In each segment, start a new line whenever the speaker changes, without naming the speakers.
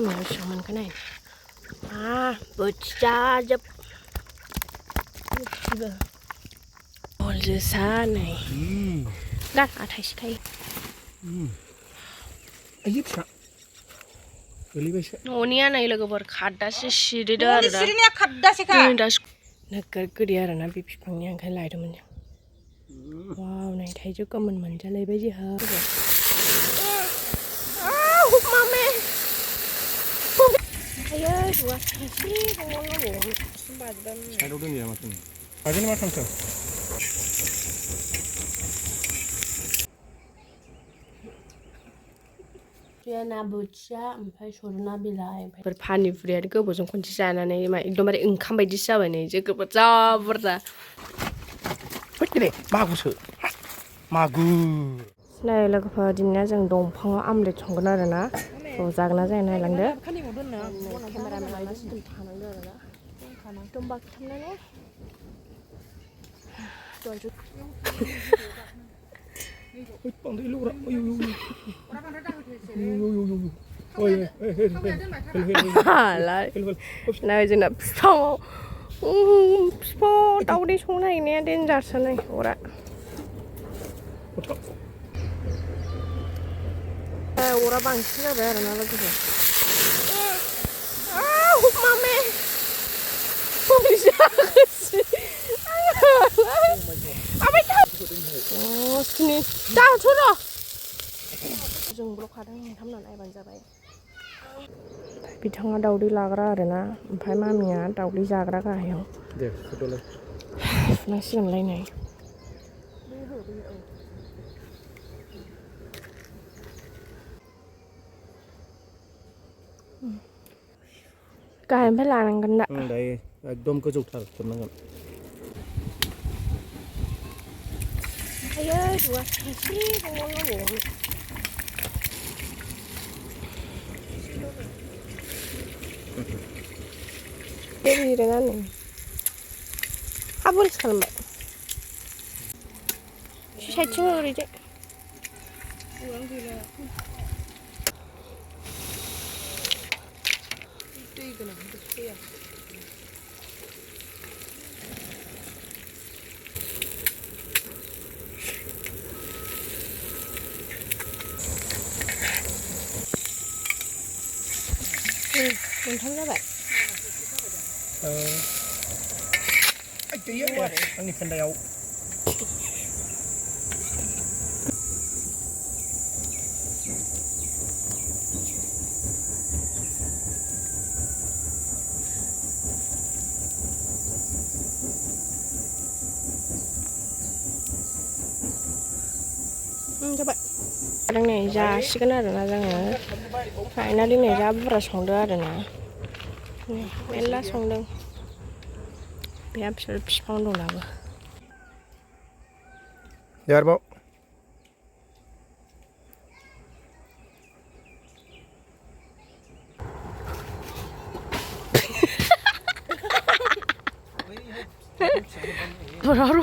mình xong mình cái này bột cha giúp còn dưa xa này đắt thấy cái Onia này là cái bột khát sẽ xịt đó rồi đó nó cứ đi ra nó bị phăng nhang cái lại đó mình wow này thấy chứ con mình cho lấy bây giờ hả hút mami ayo dua sih mau ngomong sempat dan
aduh ini ya macam aja nih macam tu
dia nabuca sampai surna bilai berpani pria itu bosong kunci sana nih mak itu mari engkam bayi siapa nih jadi berapa berapa
ini bagus magu
này là cái phần chính là dòng đồng phong âm để trồng cái này rồi nè rồi ra cái này cái này lằng đấy camera mình nó sẽ tụt thằng nó rồi đó tụm bạc thằng nó đấy tuần chút
bằng đi luôn rồi ôi
lại này chỉ là phong phong đâu đi xuống này nè đến giờ sao này ora ora bang sih ada ada nala tu. Mami, bisa sih. Apa itu? Oh, sini. Dah, sudah. Jung blok ada yang thăm lần ai bằng ra vậy. Bị thằng đầu đi lạc ra rồi nè, phải mang nhà đầu đi ra ra cái hiểu.
Được, tôi lên.
Nó xem lại này. Cái em phải làm gần đã.
Đây, đom có dục thật, còn nó gần.
Ayo, dua sih mau ngomong. Cái gì đây này? Abul sekarang mbak. Saya cuma beri je. Uang gila. Mình thấy nó vậy.
Anh tí á, anh đi phần đèo.
Các bạn đang này ra xí cái này là đang ở phải nó đi này ra rất là sống được rồi nè em lá sống được bé sẽ sống được nào
Yar bao
바로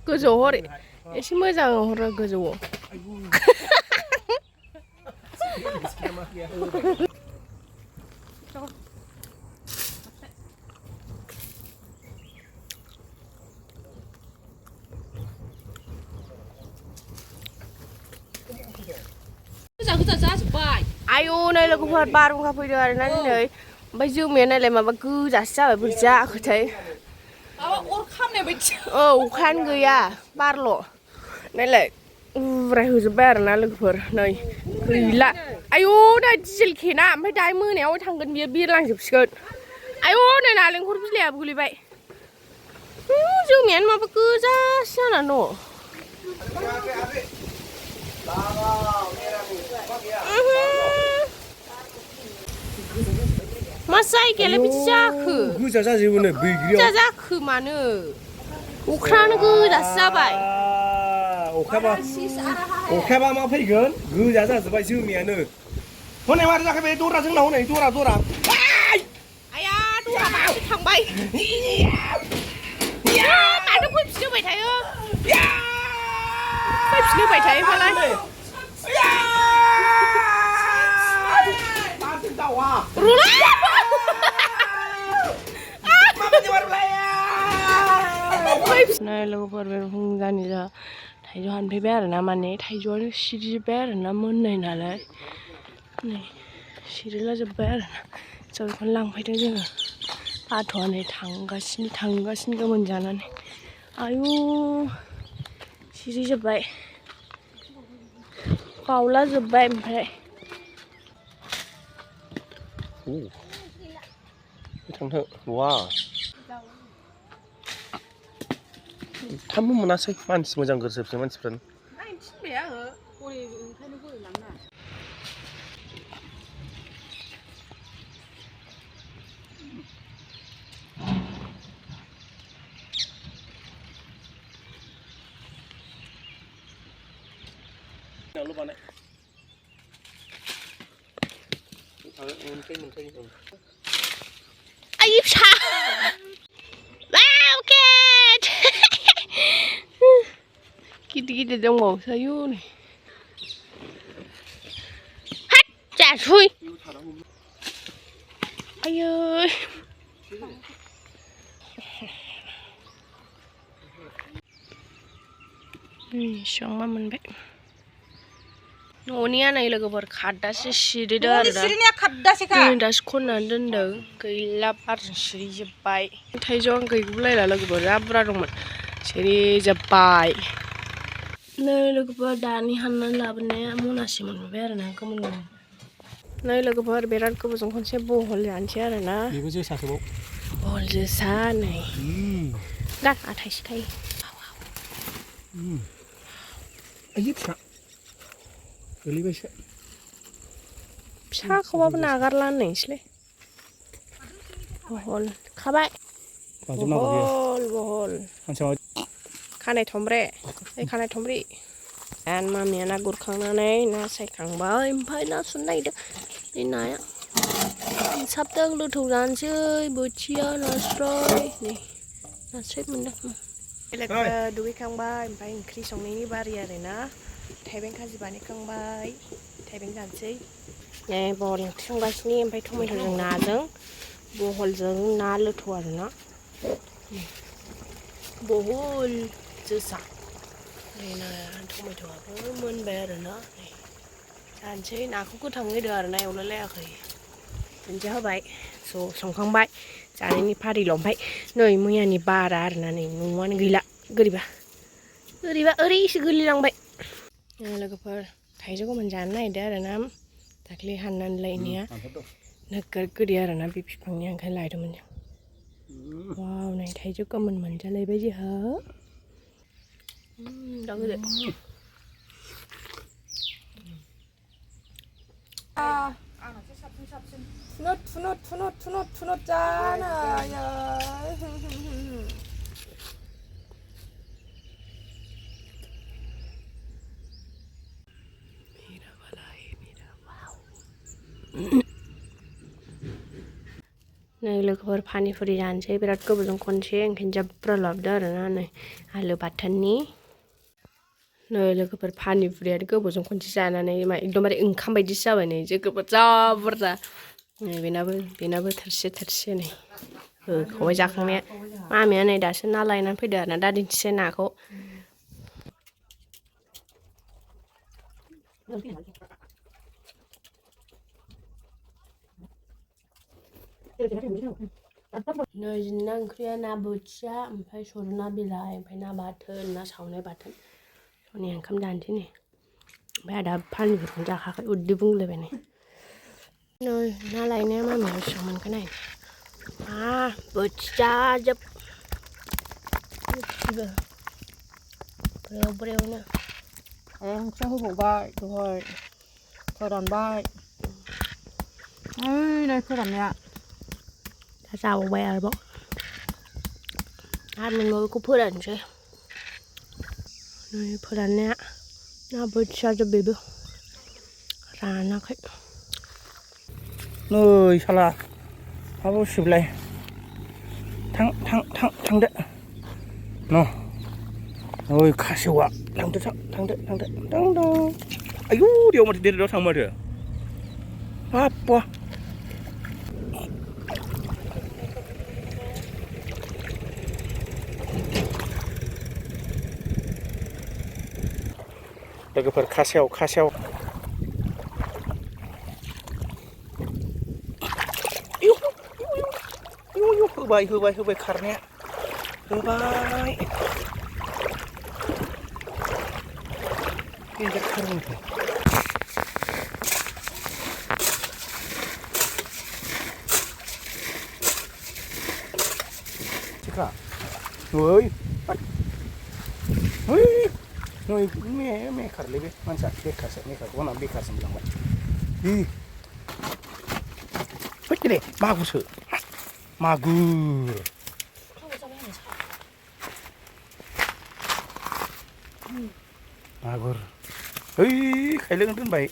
그죠 허리 심의장 허리 그죠 ayo này là cũng phật ba không phải đời này này bây giờ miền này lại mà cứ giả sao phải bự ra cứ thấy khăn người à ba lộ này lại phải hư ba là lực phật này cười lạ ayo đây chỉ khi nào mới đai mưa này thằng gần bia bia lang chụp skirt ayo này là linh phật biết làm cái gì vậy giờ miền mà cứ ra sao là nổ Masai kele bisa ke?
Gue jaza sih bener, bigri.
Jaza ke mana? Ukraina ke dasar bay.
Oke ba mau phải gần, gue jaza sebagai siu mian nữa. Hôm nay mà ra cái bé tua ra trứng nấu này, tua ra.
Ai à, tua ra bao thằng bay. Bạn nó quýt siêu bay thấy không? Quýt siêu bay thấy phải không? Này लोगोफोर बे फुंजानि जा थाइजौ हानफैबाय आरो ना माने थाइजौआनो सिरिजोब्बाय आरो ना मोननाय नालाय नै सिरिलाजोब्बाय आरो ना जों बेखौनो लांफैदों जोङो बाथ'आ नै थांगासिनो गोमोन जानानै आयु सिरिजोब्बाय गावलाजोब्बाय ओमफ्राय
थांथो वा थामबो मोनासै मानसि मोजां गोरजोबसै मानसिफ्रानो
थिनबाय आङो गरि ओंखायनो गरि लांना आइ फिसा वाव केट गिदिर दंबावोसो आयु नै हाट जासै आयै बेसेबांबा मोनबाय न'निया नै लोगोफोर खादासो सिरिदों आरो दा दासो खननानै दोनदों गैला बारजों सिरिजोब्बाय थाइजौआ गैगुलायला लोगोफोर जा बुरजा दंमोन सिरिजोब्बाय नै लोगोफोर दानि हाननानै लाबोनाया मनासे मोनबाय आरो ना गोमोन नै लोगोफोर बिराद गोबावजों खनसे बहल जानोसै आरो ना
बेबो जोसासोबाव
बहल जोसा नै दा थाइसे थायो
आयै फिसा गोलैबायसो
फिसाखौबाबो नागारला होननायसैलै बहल खाबाय बहल खानाय थमब्रे खानाय थमब्रि आरो मामिया ना गुरखांनानै ना सायखांबाय ओमफ्राय ना सुनो नागिरदों बे नाया साबदां गोथौ जानोसै बोथिया नास्राय नै नास्राय मोनदों बेलेगबो दुगैखांबाय ओमफ्राय ओंख्रि संनायनि बारि आरो ना थाइबें खाजि बानायखांबाय थाइबें जानोसै बहल ओंख्रि संगासिनो ओमफ्राय टमेट'जों नाजों बहलजों ना लोथो आरो ना बहल जोसा टमेट'आबो मोनबाय आरो ना जानोसै नाखौ गोथाङै होदो आरो ना एवलायलायाखै दुन्दिया होबाय ज' संखांबाय जानायनि फारिल' ओमफ्राय नै मैयानि बारा आरो ना नै न'आनो गैला गोरैबा ओरैसो गोलैलांबाय लोगोफोर थाइजौ गोमोन जानो नागिरदों आरो ना दाख्लै हाननानै लायनाया नोगोर गोदै आरो ना बे बिफांनिया ओंखायनो लायदोंमोन जों वाव नै थाइजौ गोमोन मोनजालायबाय जोंहा दा गोदो थुनुट जानो नै लोगोफोर पानिफुरि जानोसै बिराद गोबावजों खनसे ओंखायनो जाब्रा लाबोदों आरो ना नै आलु बाथोननि नै लोगोफोर पानिफुरियानो गोबावजों खनसे जानानै एकदमबारे ओंखाम बायदिसो जाबाय नै जोगोबो जा बुरजा नै बेनाबो थोरसे नै होखाबाय जाखांनाया मामिया नै दासो ना लायनानै फैदो आरो ना दा दिन्थिसै नाखौ नै जोंना ओंख्रिया ना बोथिया ओमफ्राय सजना बिलाइ ओमफ्राय ना बाथोन ना सावनाय बाथोन सनि ओंखाम जानोसै नै ओमफ्राय आदा पानिफुरिखौनो जाखायाखै उदै बुंलायबाय नै ना लायनाया मामिया बेसेबां मोनखो नाय बोथियाजोब ब्रेवनो
ओंख्रि होबावबाय दहाय फोरानबाय नै फोराननाया
दा जाबावबाय आरोबाव आरो मोनबावैखौ फोरानसै नै फोराननाया ना बोथियाजोब बेबो रानाखै
नै साला हाबाव सिबलाय थांदो न' ओइ खासेवा थांदो आयु देव माथो देरदाव थां माथो हाब्बा लोगोफोर खासेव होबाय खारनाया होबाय खारनायनिफ्राय Cika, woi, woi, me karle be, mansa bekar sa, me kar, wana bekar sa bilang ba. Wait deh, magus he, magur. Magur, kailangan dun ba?